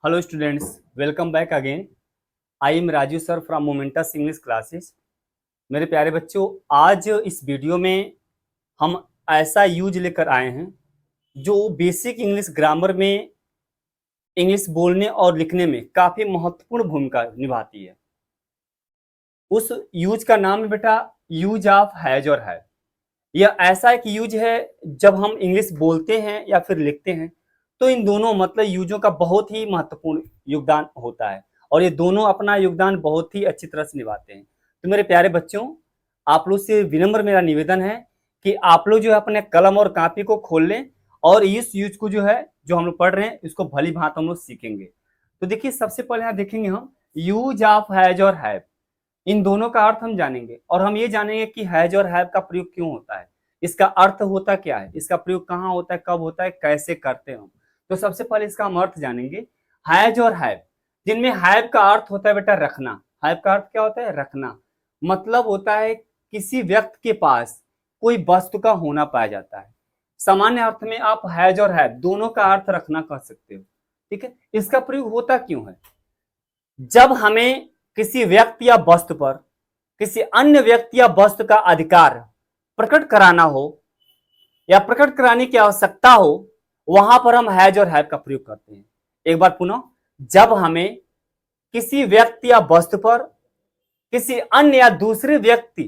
Hello students, welcome back again. I am Raju sir from Momentus English Classes. मेरे प्यारे बच्चों, आज इस वीडियो में हम ऐसा यूज लेकर आए हैं जो बेसिक इंग्लिश ग्रामर में इंग्लिश बोलने और लिखने में काफी महत्वपूर्ण भूमिका निभाती है। उस यूज का नाम है बेटा यूज ऑफ हैज और हैव। यह ऐसा एक यूज है जब हम इंग्लिश बोलते हैं या फिर लिखते हैं तो इन दोनों मतलब यूजों का बहुत ही महत्वपूर्ण योगदान होता है और ये दोनों अपना योगदान बहुत ही अच्छी तरह से निभाते हैं। तो मेरे प्यारे बच्चों, आप लोग से विनम्र मेरा निवेदन है कि आप लोग जो है अपने कलम और कॉपी को खोल लें और इस यूज को जो है जो हम लोग पढ़ रहे हैं इसको भली भांति हम लोग सीखेंगे। तो देखिए, सबसे पहले यहाँ देखेंगे हम यूज ऑफ हैज और हैव। इन दोनों का अर्थ हम जानेंगे और हम ये जानेंगे कि हैज और हैव का प्रयोग क्यों होता है, इसका अर्थ होता क्या है, इसका प्रयोग कहाँ होता है, कब होता है, कैसे करते हैं हम। तो सबसे पहले इसका हम अर्थ जानेंगे। हैज और हैव, जिनमें हैव का अर्थ होता है बेटा रखना। हैव का अर्थ क्या होता है? रखना। मतलब होता है किसी व्यक्ति के पास कोई वस्तु का होना पाया जाता है। सामान्य अर्थ में आप हैज और हैव दोनों का अर्थ रखना कह सकते हो। ठीक है, इसका प्रयोग होता क्यों है? जब हमें किसी व्यक्ति या वस्तु पर किसी अन्य व्यक्ति या वस्तु का अधिकार प्रकट कराना हो या प्रकट कराने की आवश्यकता हो, वहां पर हम हैज और हैव का प्रयोग करते हैं। एक बार पुनः, जब हमें किसी व्यक्ति या वस्तु पर किसी अन्य या दूसरे व्यक्ति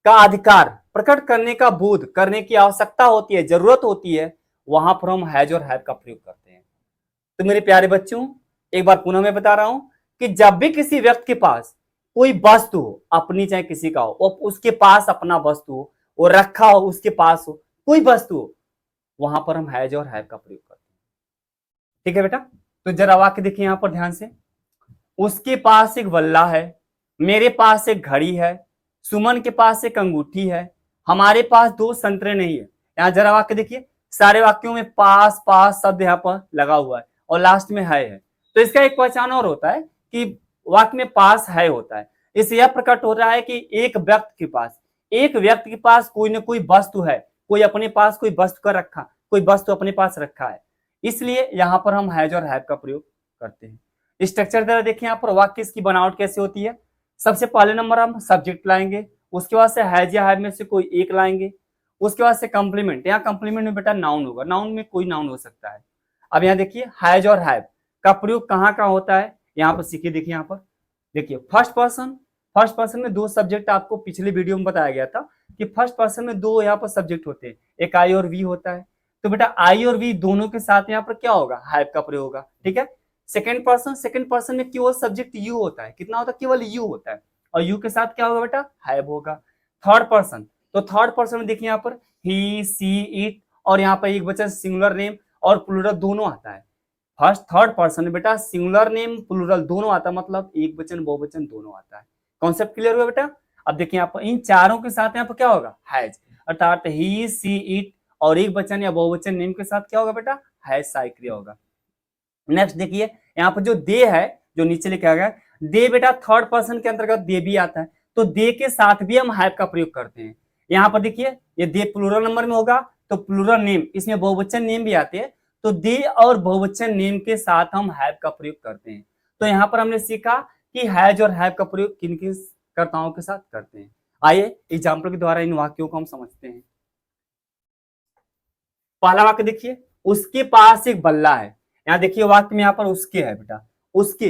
का अधिकार प्रकट करने का बोध करने की आवश्यकता होती है, जरूरत होती है, वहां पर हम हैज और हैव का प्रयोग करते हैं। तो मेरे प्यारे बच्चों, एक बार पुनः मैं बता रहा हूं कि जब भी किसी व्यक्ति के पास कोई वस्तु हो, अपनी चाहे किसी का हो, उसके पास अपना वस्तु हो, वो रखा हो, उसके पास हो कोई वस्तु हो, वहां पर हम हैज और हैव का प्रयोग करते हैं। ठीक है बेटा, तो जरा वाक्य देखिए यहां पर ध्यान से। उसके पास एक बल्ला है, मेरे पास एक घड़ी है, सुमन के पास एक अंगूठी है, हमारे पास 2 संतरे नहीं है। यहां जरा वाक्य देखिए, सारे वाक्यों में पास पास शब्द यहाँ पर लगा हुआ है और लास्ट में है। तो इसका एक पहचान और होता है कि वाक्य में पास है होता है। इससे यह प्रकट हो रहा है कि एक व्यक्ति के पास कोई ना कोई वस्तु है, कोई अपने पास कोई वस्तु का रखा, कोई वस्तु अपने पास रखा है, इसलिए यहां पर हम हैज और हैव का प्रयोग करते हैं। स्ट्रक्चर जरा देखिए यहाँ पर, वाक्य इसकी बनावट कैसे होती है। सबसे पहले नंबर हम सब्जेक्ट लाएंगे, उसके बाद से हैज या हैव में से कोई एक लाएंगे, उसके बाद से कंप्लीमेंट। यहाँ कंप्लीमेंट में बेटा नाउन होगा, नाउन में कोई नाउन हो सकता है। अब यहाँ देखिए हैज और हैव का प्रयोग कहाँ कहाँ होता है, यहाँ पर सीखिए। देखिए यहाँ पर देखिए, फर्स्ट पर्सन में 2 सब्जेक्ट आपको पिछले वीडियो में बताया गया था कि फर्स्ट पर्सन में 2 यहाँ पर सब्जेक्ट होते हैं, एक आई और वी होता है। तो बेटा आई और वी दोनों के साथ यहाँ पर क्या होगा? हैव का प्रयोग होगा। ठीक है। सेकंड पर्सन में केवल सब्जेक्ट यू होता है। कितना होता है? केवल यू होता है और यू के साथ क्या होगा बेटा? हैव होगा। थर्ड पर्सन, तो थर्ड पर्सन में देखिए यहाँ पर ही, सी, इट और यहाँ पर एक वचन सिंगुलर नेम और प्लूरल दोनों आता है। फर्स्ट थर्ड पर्सन में बेटा सिंगुलर नेम प्लूरल दोनों आता है, मतलब एक वचन बहुवचन दोनों आता है। कॉन्सेप्ट क्लियर हुआ बेटा? अब देखिए यहाँ पर इन चारों के साथ यहाँ पर क्या होगा? हैज, अर्थात ही, सी, इट और एक वचन या बहुवचन नेम के साथ क्या होगा बेटा? हैज साई क्रिया होगा। नेक्स्ट देखिए यहाँ पर जो दे है, जो नीचे लिखा गया दे, बेटा थर्ड पर्सन के अंतर्गत दे भी आता है, तो दे के साथ भी हम हैव का प्रयोग करते हैं। यहाँ पर देखिए ये दे प्लूरल नंबर में होगा तो प्लूरल नेम, इसमें बहुवचन नेम भी आते हैं, तो दे और बहुवचन नेम के साथ हम हैव का प्रयोग करते हैं। तो यहाँ पर हमने सीखा कि हैज और हैव का प्रयोग किन किन कर्ताओं के साथ करते हैं। आइए एग्जाम्पल के द्वारा इन वाक्यों को हम समझते हैं। पहला वाक्य देखिए, उसके पास एक बल्ला है। यहाँ देखिए वाक्य में यहाँ पर उसके है बेटा, उसके।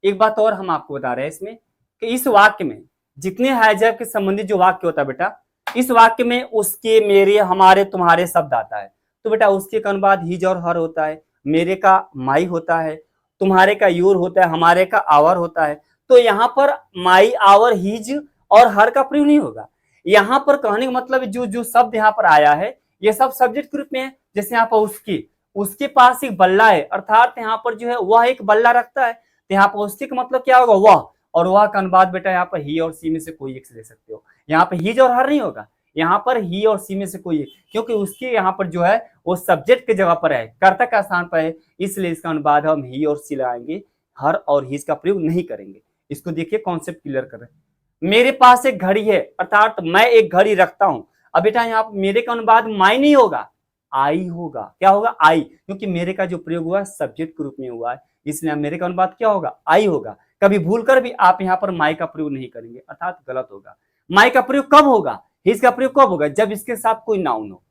एक बात और हम आपको बता रहे हैं इसमें कि इस वाक्य में जितने हैज हैव के संबंधित जो वाक्य होता है बेटा, इस वाक्य में उसके, मेरे, हमारे, तुम्हारे शब्द आता है। तो बेटा उसके का अनुवाद हिज और हर होता है, मेरे का माई होता है, तुम्हारे का योर होता है, हमारे का आवर होता है। तो यहाँ पर माई, आवर, हिज और हर का प्रयोग नहीं होगा। यहाँ पर कहने का मतलब जो जो शब्द यहाँ पर आया है ये सब सब्जेक्ट के रूप में है। जैसे यहाँ पर उसके पास एक बल्ला है, अर्थात यहाँ पर जो है वह एक बल्ला रखता है, तो यहाँ पर उसके का मतलब क्या होगा? वह। और वह का अनुवाद बेटा यहाँ पर ही और सी में से कोई एक से ले सकते हो। यहाँ पर हिज और हर नहीं होगा, यहाँ पर ही और सी में से कोई एक, क्योंकि उसके यहाँ पर जो है वो सब्जेक्ट की जगह पर है, कर्ता का स्थान पर है, इसलिए इसका अनुवाद हम ही और सी लगाएंगे, हर और हिज का प्रयोग नहीं करेंगे। इसको देखिए, कॉन्सेप्ट क्लियर कर रहे हैं। मेरे पास एक घड़ी है, अर्थात मैं एक घड़ी रखता हूं। अब बेटा यहाँ पर मेरे का अनुवाद माई नहीं होगा, आई होगा। क्या होगा? आई, क्योंकि मेरे का जो प्रयोग हुआ है सब्जेक्ट के रूप में हुआ है, इसलिए मेरे का अनुपात क्या होगा, आई होगा। कभी भूल कर भी आप यहाँ पर माई का प्रयोग नहीं करेंगे, अर्थात गलत होगा। माई का प्रयोग कब होगा, हिज का प्रयोग कब होगा, जब इसके साथ कोई नाउन हो।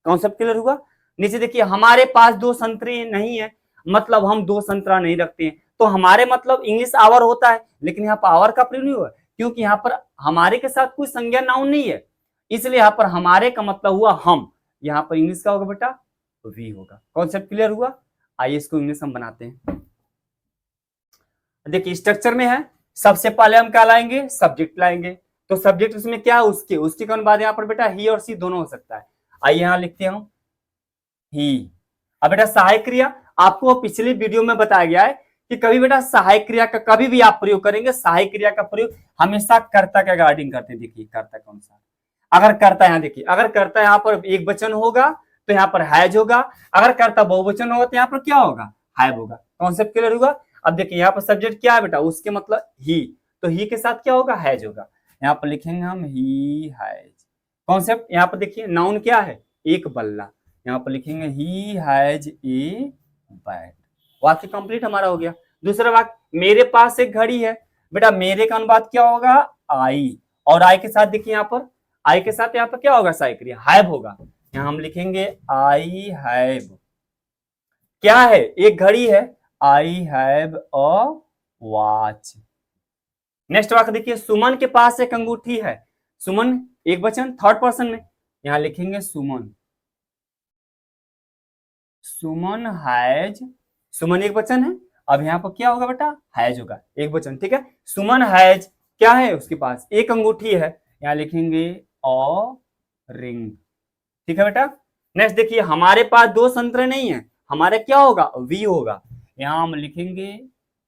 कॉन्सेप्ट क्लियर हुआ। नीचे देखिए, हमारे पास 2 संतरे नहीं है, मतलब हम 2 संतरा नहीं रखते हैं। तो हमारे मतलब इंग्लिश आवर होता है, लेकिन यहाँ पर आवर का प्रयोग नहीं हुआ, क्योंकि यहाँ पर हमारे के साथ कोई संज्ञा नाउन नहीं है, इसलिए यहाँ पर हमारे का मतलब हुआ हम। यहाँ पर इंग्लिश का होगा बेटा वी होगा। कॉन्सेप्ट क्लियर हुआ। आइए इसको इंग्लिश हम बनाते हैं। देखिए स्ट्रक्चर में है, सबसे पहले हम क्या लाएंगे, सब्जेक्ट लाएंगे। तो सब्जेक्ट उसमें क्या है, उसके कौन बाद यहाँ पर बेटा ही और सी दोनों हो सकता है। आइए यहाँ लिखते हैं ही। अब बेटा सहायक क्रिया, आपको पिछली वीडियो में बताया गया है कि कभी बेटा सहायक क्रिया का कभी भी आप प्रयोग करेंगे, सहायक क्रिया का प्रयोग हमेशा कर्ता के रिगार्डिंग करते हैं। देखिए कर्ता कौन सा, अगर कर्ता यहाँ देखिए, अगर कर्ता यहाँ पर एक वचन होगा तो यहाँ पर हैज होगा, अगर कर्ता बहुवचन होगा तो यहाँ पर क्या होगा, हैव होगा। कॉन्सेप्ट क्लियर हुआ। अब देखिए यहाँ पर सब्जेक्ट क्या है बेटा, उसके मतलब ही, तो ही के साथ क्या होगा, हैज होगा। यहाँ पर लिखेंगे हम ही हैज। कॉन्सेप्ट यहाँ पर देखिए, नाउन क्या है, एक बल्ला, यहाँ पर लिखेंगे ही हैज ए बैट। वाक्य कंप्लीट हमारा हो गया। दूसरा वाक्य, मेरे पास एक घड़ी है। बेटा मेरे का अनुपात क्या होगा, आई, और आई के साथ देखिए यहाँ पर, आई के साथ यहाँ पर क्या होगा, सहायक क्रिया हैव होगा। यहाँ हम लिखेंगे आई हैव, क्या है, एक घड़ी है, I have a watch. Next वाक्य देखिए, सुमन के पास एक अंगूठी है। सुमन एक वचन थर्ड पर्सन में, यहां लिखेंगे सुमन। सुमन हैज, सुमन एक वचन है, अब यहाँ पर क्या होगा बेटा, हैज होगा, एक वचन, ठीक है। सुमन हैज क्या है, उसके पास एक अंगूठी है, यहाँ लिखेंगे अ रिंग, ठीक है बेटा। नेक्स्ट देखिए, हमारे पास 2 संतरे नहीं है, हमारे क्या होगा, वी होगा, यहाँ हम लिखेंगे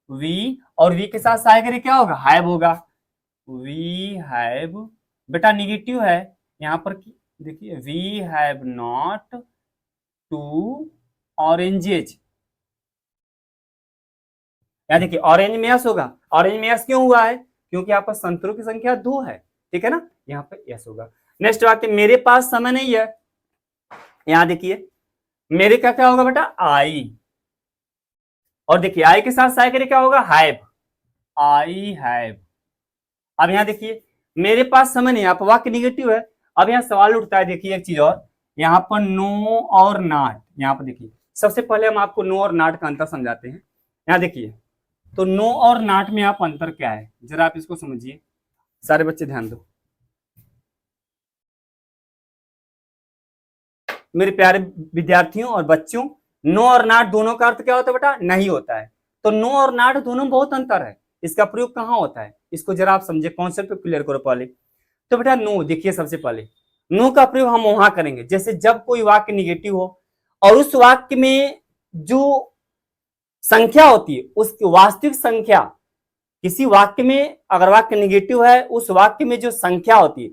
वी, और वी के साथ सहायक क्या होगा, हैव होगा। वी हैव, बेटा निगेटिव है यहाँ पर, देखिए वी हैव नॉट 2 ऑरेंजेज। यहाँ देखिए ऑरेंज में यस होगा, ऑरेंज में यस क्यों हुआ है, क्योंकि यहाँ पर संतरों की संख्या 2 है, ठीक है ना, यहाँ पर यस होगा। नेक्स्ट वाक्य, मेरे पास समय नहीं है। यहाँ देखिए मेरे का क्या होगा बेटा, आई, और देखिए आई के साथ सहायक क्या होगा, हैव, आई हैव। अब यहाँ देखिए मेरे पास समय नहीं, यहाँ पर वाक्य निगेटिव है। अब यहाँ सवाल उठता है, देखिए एक चीज और, यहाँ पर नो और नॉट, यहाँ पर देखिए सबसे पहले हम आपको नो और नॉट का अंतर समझाते हैं। यहाँ देखिए, तो नो और नॉट में आप अंतर क्या है, जरा आप इसको समझिए, सारे बच्चे ध्यान दो। मेरे प्यारे विद्यार्थियों और बच्चों, नो और नॉट दोनों का अर्थ क्या होता है बेटा, नहीं होता है। तो नो और नॉट दोनों में बहुत अंतर है, इसका प्रयोग कहाँ होता है, इसको जरा आप समझे, कॉन्सेप्ट को क्लियर करो पहले। तो बेटा नो, देखिए सबसे पहले नो का प्रयोग हम वहां करेंगे जैसे जब कोई वाक्य निगेटिव हो और उस वाक्य में जो संख्या होती है, उसकी वास्तविक संख्या, किसी वाक्य में अगर वाक्य निगेटिव है, उस वाक्य में जो संख्या होती है,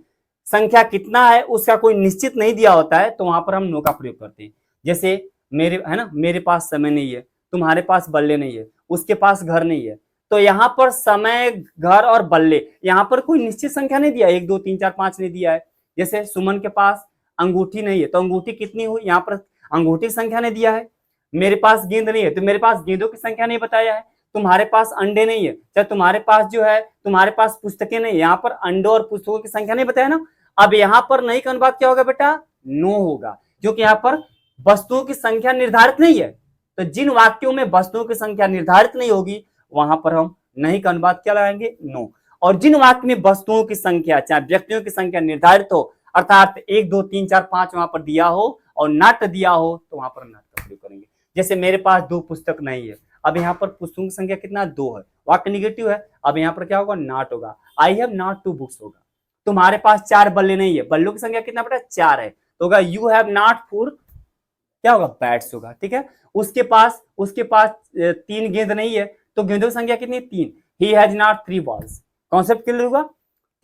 संख्या कितना है उसका कोई निश्चित नहीं दिया होता है, तो वहां पर हम नो का प्रयोग करते हैं। जैसे मेरे, है ना, मेरे पास समय नहीं है, तुम्हारे पास बल्ले नहीं है, उसके पास घर नहीं है, तो यहाँ पर समय, घर और बल्ले, यहाँ पर कोई निश्चित संख्या नहीं दिया, 1 2 3 4 5 नहीं दिया है। जैसे सुमन के पास अंगूठी नहीं है, तो अंगूठी कितनी हुई, यहाँ पर अंगूठी संख्या नहीं दिया है। मेरे पास गेंद नहीं है, तो मेरे पास गेंदों की संख्या नहीं बताया है। तुम्हारे पास अंडे नहीं है, चाहे तुम्हारे पास जो है, तुम्हारे पास पुस्तकें नहीं है, यहाँ पर अंडों और पुस्तकों की संख्या नहीं बताया ना। अब यहाँ पर नहीं का अनुपात क्या होगा बेटा, नो होगा, क्योंकि यहाँ पर वस्तुओं की संख्या निर्धारित नहीं है। तो जिन वाक्यों में वस्तुओं की संख्या निर्धारित नहीं होगी, वहां पर हम नहीं का अनुपात क्या लगाएंगे, नो। और जिन वाक्य में वस्तुओं की संख्या, चाहे व्यक्तियों की संख्या निर्धारित हो, अर्थात 1 2 3 4 5 वहां पर दिया हो और नट दिया हो, तो वहां पर नट का प्रयोग करेंगे। जैसे मेरे पास 2 पुस्तक नहीं है, अब यहाँ पर पुस्तकों की संख्या कितना, 2 है, वाक्य निगेटिव है, अब यहाँ पर क्या होगा, नॉट होगा। आई हैव नॉट 2 बुक्स होगा। तुम्हारे पास 4 बल्ले नहीं है, बल्लों की संख्या कितना बेटा, 4 है, तो होगा यू हैव नॉट 4 क्या होगा, बैट्स होगा, ठीक है। उसके पास 3 गेंद नहीं है, तो गेंदों की संख्या कितनी, 3। He has not 3 balls. Concept clear होगा,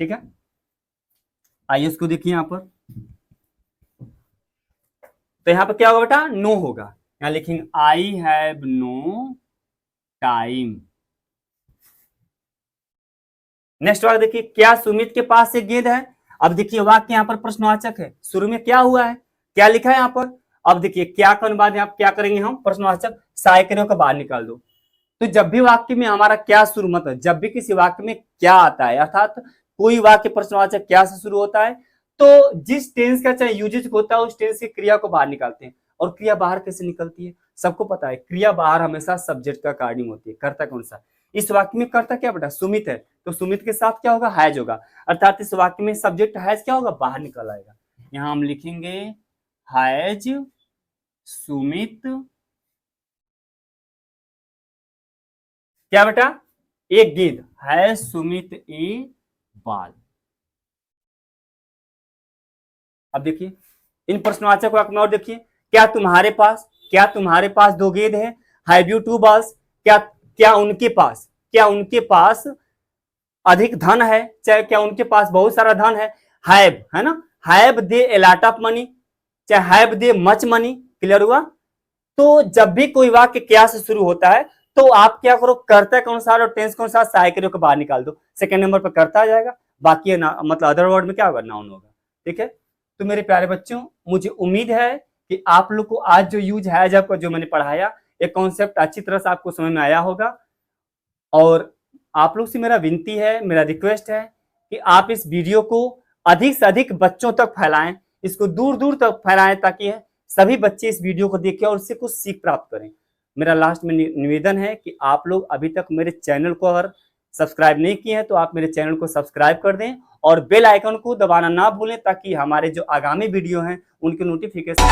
ठीक है। आइए इसको देखिए यहाँ पर, तो यहाँ पर क्या होगा बेटा, नो होगा, यहाँ लिखेंगे I have no time. Next वाक्य देखिए, क्या सुमित के पास एक गेंद है। अब देखिए वाक्य यहाँ पर प्रश्नवाचक है, शुरू में क्या हुआ है, क्या लिखा है यहाँ पर। अब देखिए क्या के बाद आप क्या करेंगे, हम प्रश्नवाचक सहायक क्रियाओं को बाहर निकाल दो। तो जब भी वाक्य में हमारा क्या शुरू, मतलब जब भी किसी वाक्य में क्या आता है, अर्थात कोई वाक्य प्रश्नवाचक क्या से शुरू होता है, तो जिस टेंस का चाहे यूजेज होता है उस टेंस की क्रिया को बाहर निकालते हैं। और क्रिया बाहर कैसे निकलती है, सबको पता है, क्रिया बाहर हमेशा सब्जेक्ट का अकॉर्डिंग होती है। कर्ता कौन सा, इस वाक्य में कर्ता क्या बेटा, सुमित है, तो सुमित के साथ क्या होगा, हैज होगा, अर्थात इस वाक्य में सब्जेक्ट हैज क्या होगा, बाहर निकल आएगा। यहां हम लिखेंगे हैज सुमित क्या बेटा, एक गेंद, है सुमित ए बाल। अब देखिए इन प्रश्नवाचक वाक्य में और देखिए, क्या तुम्हारे पास 2 गेंद है, हैव यू 2 बॉल्स, क्या उनके पास अधिक धन है, चाहे क्या उनके पास बहुत सारा धन है ना, have they a lot of money, चाहे have they much money, clear हुआ। तो जब भी कोई वाक्य क्या से शुरू होता है तो आप क्या करो, कर्ता के अनुसार और टेंस के अनुसार सहायक क्रिया को बाहर निकाल दो, सेकंड नंबर पर कर्ता आ जाएगा, बाकी मतलब अदर वर्ड में क्या होगा, नाउन होगा। ठीक है, तो मेरे प्यारे बच्चों, मुझे उम्मीद है कि आप लोग को आज जो यूज है आपको जो मैंने पढ़ाया, ये कॉन्सेप्ट अच्छी तरह से आपको समझ में आया होगा। और आप लोग से मेरा विनती है, मेरा रिक्वेस्ट है कि आप इस वीडियो को अधिक से अधिक बच्चों तक फैलाएं, इसको दूर दूर तक फैलाएं, ताकि सभी बच्चे इस वीडियो को देखें और उससे कुछ सीख प्राप्त करें। मेरा लास्ट में निवेदन है कि आप लोग अभी तक मेरे चैनल को अगर सब्सक्राइब नहीं किए हैं तो आप मेरे चैनल को सब्सक्राइब कर दें और बेल आइकन को दबाना ना भूलें, ताकि हमारे जो आगामी वीडियो हैं उनके नोटिफिकेशन